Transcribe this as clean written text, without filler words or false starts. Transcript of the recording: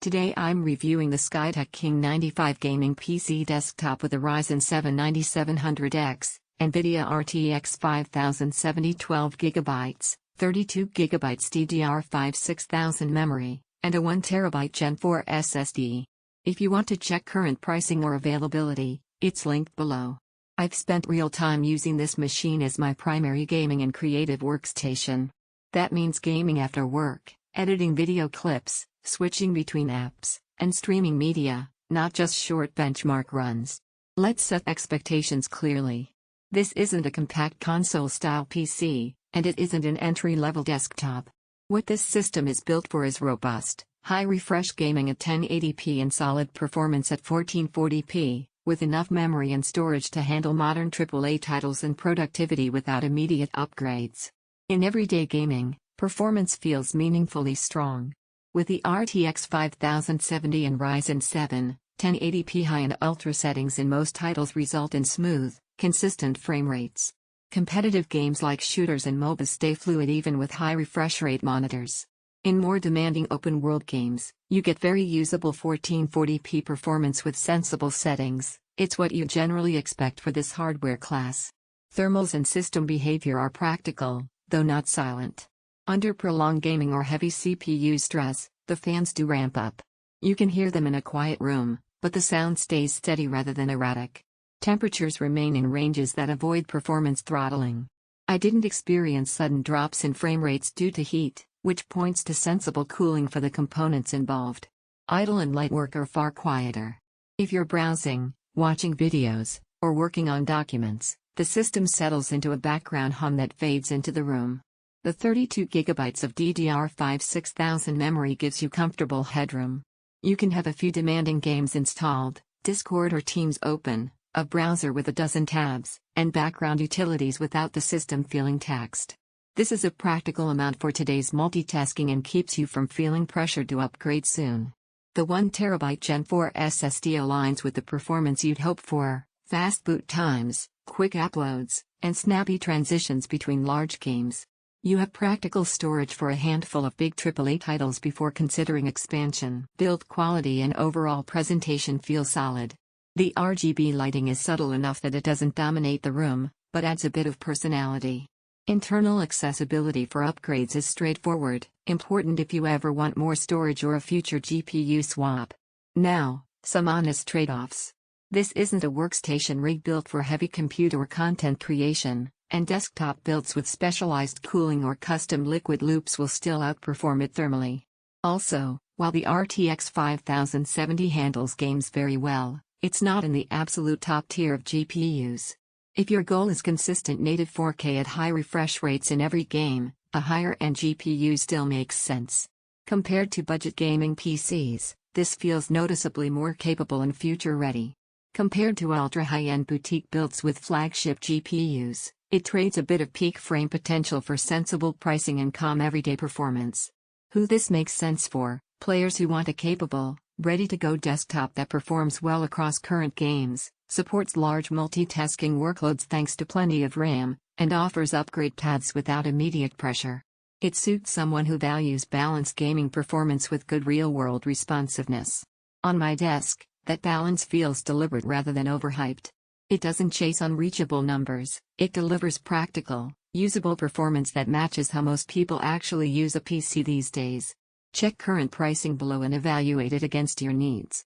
Today I'm reviewing the Skytech King 95 gaming PC desktop with a Ryzen 7 9700X, NVIDIA RTX 5070 12GB, 32GB DDR5 6000 memory, and a 1TB Gen4 SSD. If you want to check current pricing or availability, it's linked below. I've spent real time using this machine as my primary gaming and creative workstation. That means gaming after work, editing video clips, switching between apps, and streaming media, not just short benchmark runs. Let's set expectations clearly. This isn't a compact console-style PC, and it isn't an entry-level desktop. What this system is built for is robust, high-refresh gaming at 1080p and solid performance at 1440p, with enough memory and storage to handle modern AAA titles and productivity without immediate upgrades. In everyday gaming, performance feels meaningfully strong. With the RTX 5070 and Ryzen 7, 1080p high and ultra settings in most titles result in smooth, consistent frame rates. Competitive games like shooters and MOBAs stay fluid even with high refresh rate monitors. In more demanding open-world games, you get very usable 1440p performance with sensible settings. It's what you generally expect for this hardware class. Thermals and system behavior are practical, though not silent. Under prolonged gaming or heavy CPU stress, the fans do ramp up. You can hear them in a quiet room, but the sound stays steady rather than erratic. Temperatures remain in ranges that avoid performance throttling. I didn't experience sudden drops in frame rates due to heat, which points to sensible cooling for the components involved. Idle and light work are far quieter. If you're browsing, watching videos, or working on documents, the system settles into a background hum that fades into the room. The 32GB of DDR5 6000 memory gives you comfortable headroom. You can have a few demanding games installed, Discord or Teams open, a browser with a dozen tabs, and background utilities without the system feeling taxed. This is a practical amount for today's multitasking and keeps you from feeling pressured to upgrade soon. The 1TB Gen4 SSD aligns with the performance you'd hope for, fast boot times, quick uploads, and snappy transitions between large games. You have practical storage for a handful of big AAA titles before considering expansion. Build quality and overall presentation feel solid. The RGB lighting is subtle enough that it doesn't dominate the room, but adds a bit of personality. Internal accessibility for upgrades is straightforward, important if you ever want more storage or a future GPU swap. Now, some honest trade-offs. This isn't a workstation rig built for heavy compute or content creation, and desktop builds with specialized cooling or custom liquid loops will still outperform it thermally. Also, while the RTX 5070 handles games very well, it's not in the absolute top tier of GPUs. If your goal is consistent native 4K at high refresh rates in every game, a higher-end GPU still makes sense. Compared to budget gaming PCs, this feels noticeably more capable and future-ready. Compared to ultra-high-end boutique builds with flagship GPUs, it trades a bit of peak frame potential for sensible pricing and calm everyday performance. Who this makes sense for? Players who want a capable, ready-to-go desktop that performs well across current games, supports large multitasking workloads thanks to plenty of RAM, and offers upgrade paths without immediate pressure. It suits someone who values balanced gaming performance with good real-world responsiveness. On my desk, that balance feels deliberate rather than overhyped. It doesn't chase unreachable numbers, it delivers practical, usable performance that matches how most people actually use a PC these days. Check current pricing below and evaluate it against your needs.